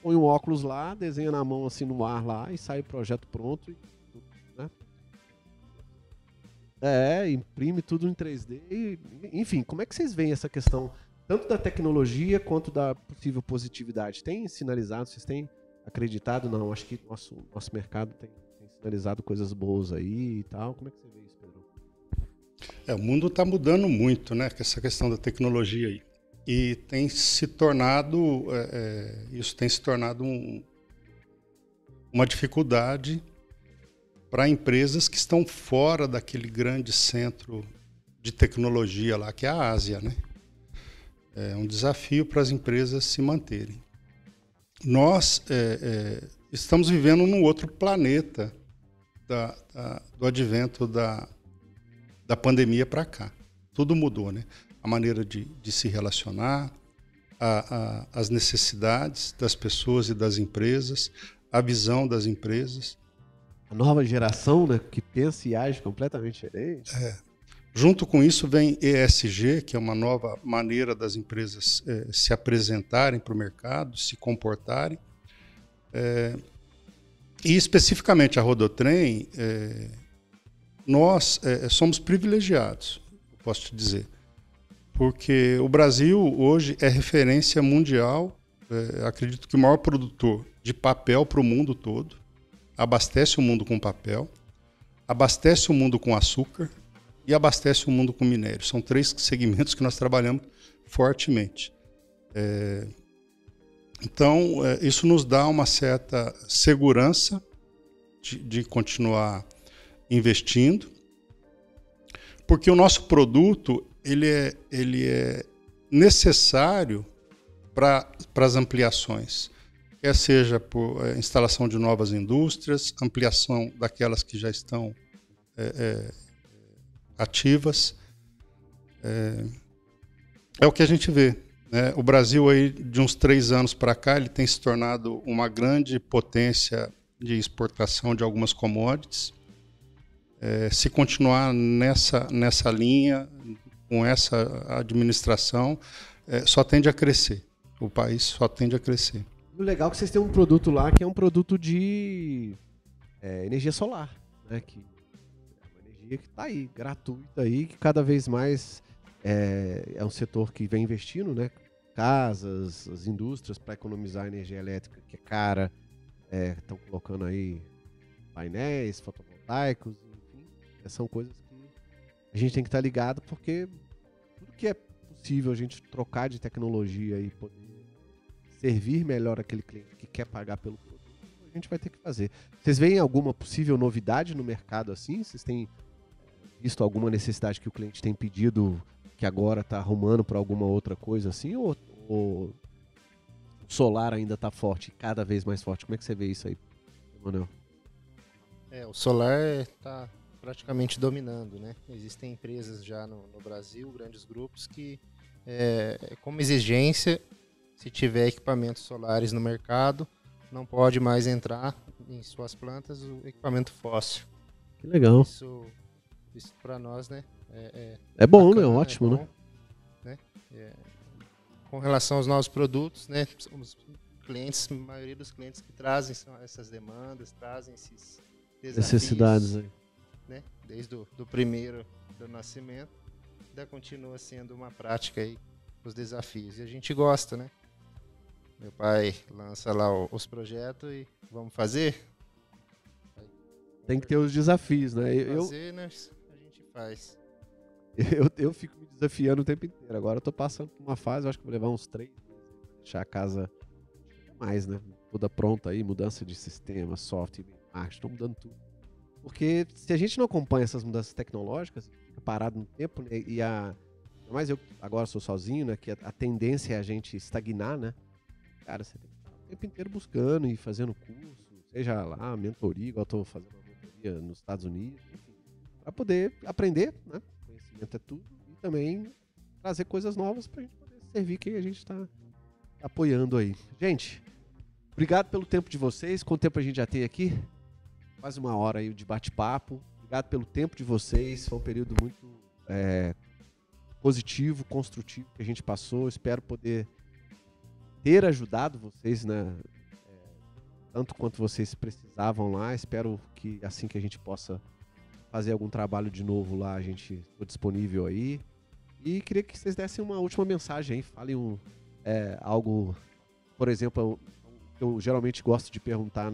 põe um óculos lá, desenha na mão assim no ar lá e sai o projeto pronto. Né? Imprime tudo em 3D. Enfim, como é que vocês veem essa questão, tanto da tecnologia quanto da possível positividade? Tem sinalizado, vocês têm acreditado? Não, acho que nosso mercado tem sinalizado coisas boas aí e tal. Como é que você vê isso, Pedro? O mundo está mudando muito, né? Com essa questão da tecnologia aí. E tem se tornado, isso tem se tornado uma dificuldade para empresas que estão fora daquele grande centro de tecnologia lá, que é a Ásia, né? É um desafio para as empresas se manterem. Nós estamos vivendo num outro planeta do advento da pandemia para cá. Tudo mudou, né? A maneira de se relacionar, as necessidades das pessoas e das empresas, a visão das empresas. A nova geração, né, que pensa e age completamente diferente. Junto com isso vem ESG, que é uma nova maneira das empresas se apresentarem para o mercado, se comportarem. E especificamente a Rodotrem, nós somos privilegiados, posso te dizer, porque o Brasil hoje é referência mundial, acredito que o maior produtor de papel para o mundo todo, abastece o mundo com papel, abastece o mundo com açúcar e abastece o mundo com minério. São 3 segmentos que nós trabalhamos fortemente. Então, isso nos dá uma certa segurança de continuar investindo, porque o nosso produto ele é necessário para as ampliações, quer seja por instalação de novas indústrias, ampliação daquelas que já estão ativas. É o que a gente vê, né? O Brasil, aí, de uns 3 anos para cá, ele tem se tornado uma grande potência de exportação de algumas commodities. Se continuar nessa linha, com essa administração, só tende a crescer. O país só tende a crescer. O legal é que vocês têm um produto lá que é um produto de energia solar, né? Que é uma energia que está aí, gratuita aí, que cada vez mais é um setor que vem investindo, né? Casas, as indústrias, para economizar energia elétrica, que é cara, estão colocando aí painéis fotovoltaicos, enfim, são coisas que a gente tem que estar ligado, porque tudo que é possível a gente trocar de tecnologia e poder servir melhor aquele cliente que quer pagar pelo produto, a gente vai ter que fazer. Vocês veem alguma possível novidade no mercado assim? Vocês têm visto alguma necessidade que o cliente tem pedido que agora está arrumando para alguma outra coisa assim? Ou o solar ainda está forte, cada vez mais forte? Como é que você vê isso aí, Manuel? O solar está praticamente dominando, né? Existem empresas já no Brasil, grandes grupos que, como exigência, se tiver equipamentos solares no mercado, não pode mais entrar em suas plantas o equipamento fóssil. Que legal. Isso para nós, né? É bom, bacana, né? Ótimo, bom, né? Com relação aos novos produtos, né? Somos clientes, a maioria dos clientes que trazem essas demandas, trazem esses desafios, necessidades aí. né? Desde do primeiro do nascimento, ainda continua sendo uma prática aí, os desafios. E a gente gosta, né? Meu pai lança lá os projetos e vamos fazer? Tem que ter os desafios, né? Fazer, né? A gente faz. Eu fico me desafiando o tempo inteiro. Agora eu tô passando por uma fase, eu acho que vou levar uns 3 meses pra deixar a casa mais, né? Toda pronta aí, mudança de sistema, software, marketing, tô mudando tudo. Porque se a gente não acompanha essas mudanças tecnológicas, fica parado no tempo, né? Mas eu agora sou sozinho, né? Que a tendência é a gente estagnar, né? Cara, você tem que estar o tempo inteiro buscando e fazendo curso, seja lá, mentoria, igual eu tô fazendo uma mentoria nos Estados Unidos, enfim, para poder aprender, né? Conhecimento é tudo, e também trazer coisas novas pra gente poder servir quem a gente está apoiando aí. Gente, obrigado pelo tempo de vocês. Quanto tempo a gente já tem aqui? Quase 1 hora aí de bate-papo. Obrigado pelo tempo de vocês. Foi um período muito positivo, construtivo que a gente passou. Espero poder ter ajudado vocês, né? Tanto quanto vocês precisavam lá. Espero que assim que a gente possa fazer algum trabalho de novo lá, a gente estou disponível aí. E queria que vocês dessem uma última mensagem aí. Falem algo, por exemplo, eu geralmente gosto de perguntar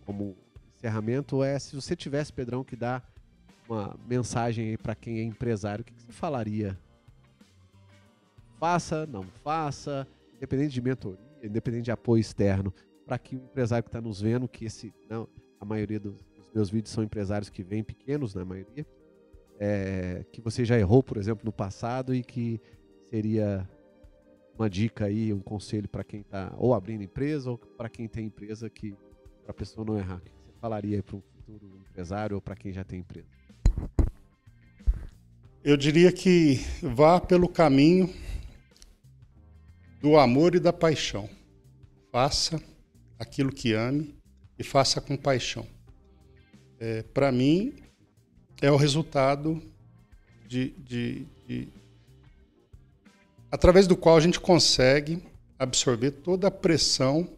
como encerramento se você tivesse, Pedrão, que dar uma mensagem aí para quem é empresário, o que você falaria? Faça, não faça, independente de mentoria, independente de apoio externo, para que o empresário que está nos vendo, que a maioria dos meus vídeos são empresários que vêm pequenos, na maioria, que você já errou, por exemplo, no passado e que seria uma dica aí, um conselho para quem está ou abrindo empresa ou para quem tem empresa, para a pessoa não errar. O que você falaria para um futuro empresário ou para quem já tem empresa? Eu diria que vá pelo caminho do amor e da paixão. Faça aquilo que ame e faça com paixão. Para mim, é o resultado através do qual a gente consegue absorver toda a pressão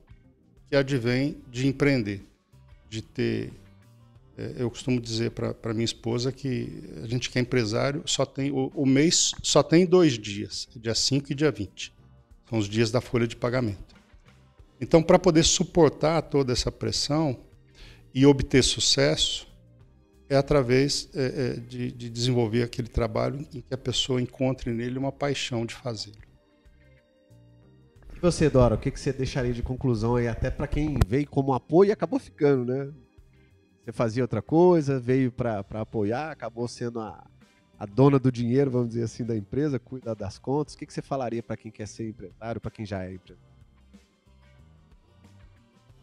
que advém de empreender, de ter... eu costumo dizer para minha esposa que a gente que é empresário, o mês só tem 2 dias, dia 5 e dia 20. São os dias da folha de pagamento. Então, para poder suportar toda essa pressão e obter sucesso, é através de desenvolver aquele trabalho em que a pessoa encontre nele uma paixão de fazê-lo. E você, Dora, o que você deixaria de conclusão aí, até para quem veio como apoio e acabou ficando, né? Você fazia outra coisa, veio para apoiar, acabou sendo a dona do dinheiro, vamos dizer assim, da empresa, cuida das contas. O que você falaria para quem quer ser empresário, para quem já é empresário?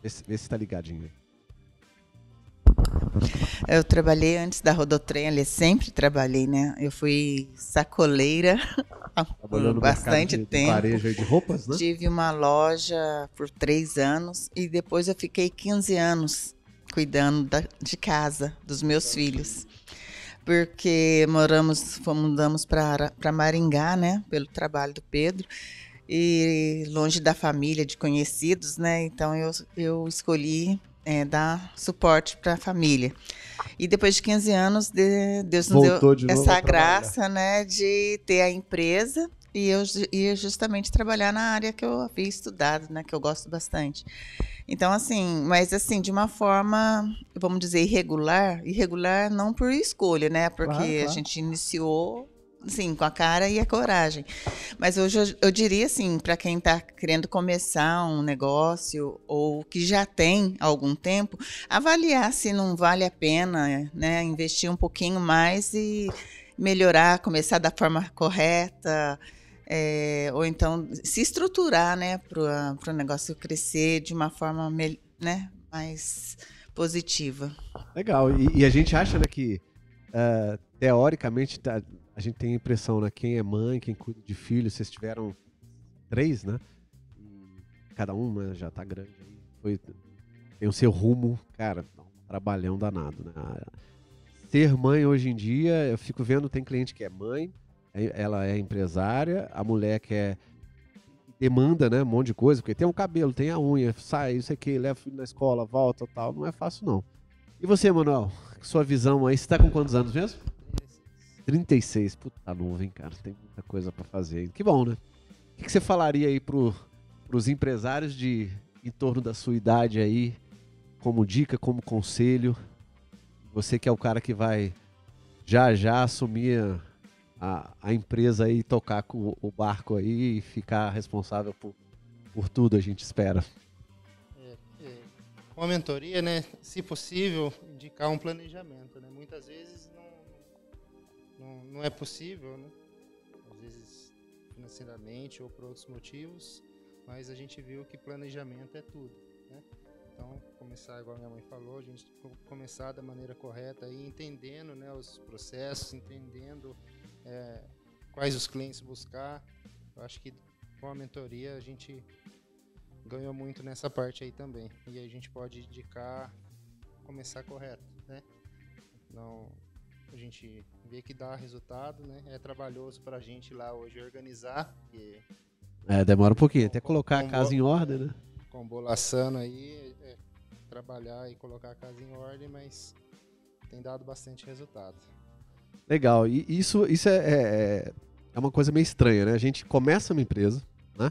Vê se está ligadinho aí. Eu trabalhei antes da Rodotrem, ali sempre trabalhei, né? Eu fui sacoleira por bastante tempo. Varejo aí de roupas, né? Tive uma loja por 3 anos e depois eu fiquei 15 anos cuidando de casa, dos meus filhos. Porque mudamos para Maringá, né? Pelo trabalho do Pedro. E longe da família, de conhecidos, né? Então eu escolhi dar suporte para a família. E depois de 15 anos, Deus nos deu essa graça, né, de ter a empresa e eu ia justamente trabalhar na área que eu havia estudado, né, que eu gosto bastante. Então, assim, mas assim, de uma forma, vamos dizer, irregular não por escolha, né, porque claro. A gente iniciou sim, com a cara e a coragem. Mas hoje eu diria assim, para quem está querendo começar um negócio ou que já tem algum tempo, avaliar se não vale a pena, né, investir um pouquinho mais e melhorar, começar da forma correta, ou então se estruturar, né, para o negócio crescer de uma forma, né, mais positiva. Legal. E a gente acha, né, que teoricamente a gente tem a impressão, né, quem é mãe, quem cuida de filhos, vocês tiveram 3, né? E cada um, né, já tá grande aí, tem o seu rumo, cara, um trabalhão danado, né? Ser mãe hoje em dia, eu fico vendo, tem cliente que é mãe, ela é empresária, a mulher que demanda, né, um monte de coisa, porque tem o cabelo, tem a unha, sai, isso aqui, leva o filho na escola, volta, tal, não é fácil não. E você, Manuel, sua visão aí, você tá com quantos anos mesmo? 36, puta, tá novo, hein, cara, tem muita coisa pra fazer, que bom, né? O que você falaria aí pros empresários em torno da sua idade aí, como dica, como conselho? Você que é o cara que vai já assumir a empresa aí, tocar com o barco aí e ficar responsável por tudo, a gente espera. Com a mentoria, né, se possível, indicar um planejamento, né? Muitas vezes não é possível, né? Às vezes financeiramente ou por outros motivos, mas a gente viu que planejamento é tudo, né? Então, começar, igual a minha mãe falou, a gente começar da maneira correta, aí, entendendo, né, os processos, entendendo quais os clientes buscar. Eu acho que com a mentoria a gente ganhou muito nessa parte aí também. E aí a gente pode indicar começar correto, né? Não, a gente vê que dá resultado, né? É trabalhoso pra gente lá hoje organizar. Demora um pouquinho, até colocar a casa em ordem, né? Com bolaçando aí, trabalhar e colocar a casa em ordem, mas tem dado bastante resultado. Legal, e isso é uma coisa meio estranha, né? A gente começa uma empresa, né?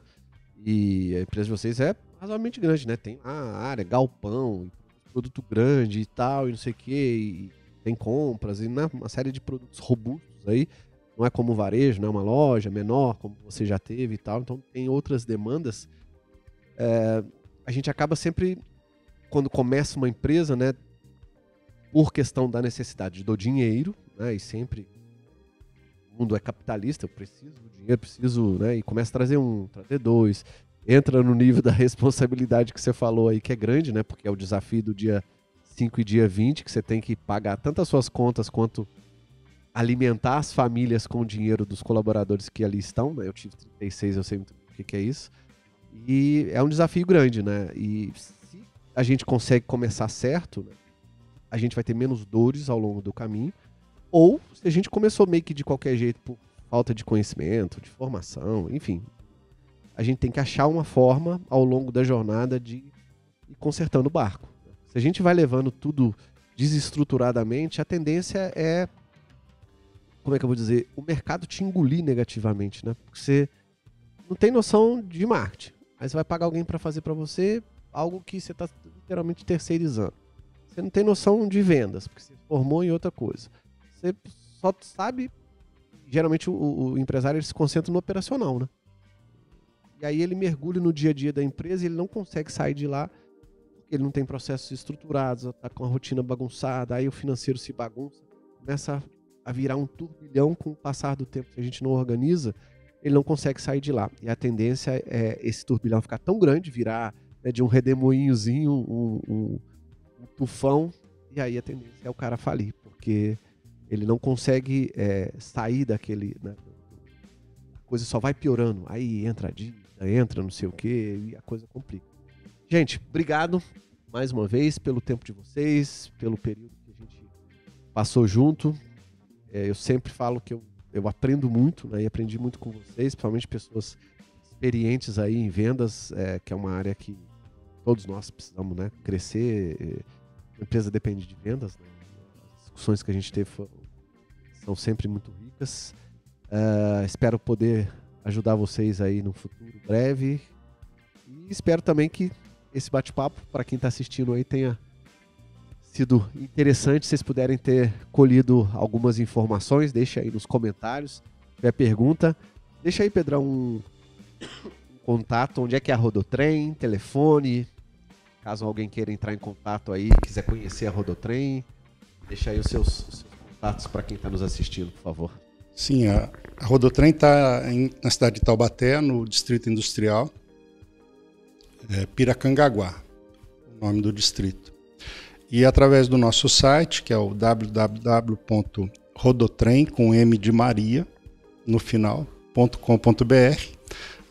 E a empresa de vocês é razoavelmente grande, né? Tem a área, galpão, produto grande e tal, e não sei o quê, e tem compras, e né? Uma série de produtos robustos aí. Não é como o varejo, não é uma loja menor, como você já teve e tal. Então tem outras demandas. A gente acaba sempre, quando começa uma empresa, né? Por questão da necessidade do dinheiro, né? E sempre o mundo é capitalista, eu preciso do dinheiro, preciso, né? E começa a trazer trazer 2, entra no nível da responsabilidade que você falou aí, que é grande, né? Porque é o desafio do dia 5 e dia 20, que você tem que pagar tanto as suas contas quanto alimentar as famílias com o dinheiro dos colaboradores que ali estão, né? Eu tive 36, eu sei muito o que é isso. E é um desafio grande, né? E se a gente consegue começar certo, né? A gente vai ter menos dores ao longo do caminho. Ou se a gente começou meio que de qualquer jeito por falta de conhecimento, de formação, enfim. A gente tem que achar uma forma ao longo da jornada de ir consertando o barco. Se a gente vai levando tudo desestruturadamente, a tendência é, como é que eu vou dizer, o mercado te engolir negativamente, né? Porque você não tem noção de marketing. Aí você vai pagar alguém para fazer para você algo que você está literalmente terceirizando. Você não tem noção de vendas, porque você se formou em outra coisa. Você só sabe, geralmente o empresário ele se concentra no operacional, né? E aí ele mergulha no dia a dia da empresa e ele não consegue sair de lá, porque ele não tem processos estruturados, está com a rotina bagunçada, aí o financeiro se bagunça, começa a virar um turbilhão com o passar do tempo. Se a gente não organiza, ele não consegue sair de lá. E a tendência é esse turbilhão ficar tão grande, virar, né, de um redemoinhozinho, um tufão, e aí a tendência é o cara falir, porque ele não consegue sair daquele, né, a coisa só vai piorando, aí entra a dívida, entra não sei o que, e a coisa complica. Gente, obrigado mais uma vez pelo tempo de vocês, pelo período que a gente passou junto. Eu sempre falo que eu aprendo muito, né, e aprendi muito com vocês, principalmente pessoas experientes aí em vendas, que é uma área que todos nós precisamos, né, crescer. A empresa depende de vendas, né? As discussões que a gente teve são sempre muito ricas. Espero poder ajudar vocês aí no futuro breve. E espero também que esse bate-papo, para quem está assistindo aí, tenha sido interessante. Se vocês puderem ter colhido algumas informações, deixe aí nos comentários. tiver pergunta, deixa aí, Pedrão, um contato, onde é que é a Rodotrem, telefone, caso alguém queira entrar em contato aí, quiser conhecer a Rodotrem, deixa aí os seus contatos para quem está nos assistindo, por favor. Sim, a Rodotrem está na cidade de Taubaté, no Distrito Industrial, Piracangaguá, o nome do distrito. E através do nosso site, que é o www.rodotrem, com M de Maria, no final, .com.br.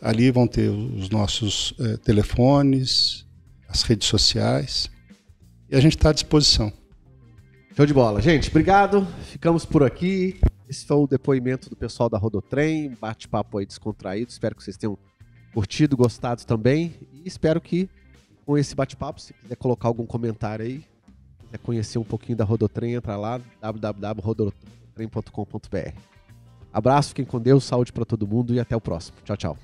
Ali vão ter os nossos telefones, as redes sociais, e a gente está à disposição. Show de bola. Gente, obrigado. Ficamos por aqui. Esse foi o depoimento do pessoal da Rodotrem, um bate-papo aí descontraído. Espero que vocês tenham curtido, gostado também. E espero que com esse bate-papo, se quiser colocar algum comentário aí, quiser conhecer um pouquinho da Rodotrem, entra lá, www.rodotrem.com.br. Abraço, fiquem com Deus, saúde para todo mundo e até o próximo. Tchau, tchau.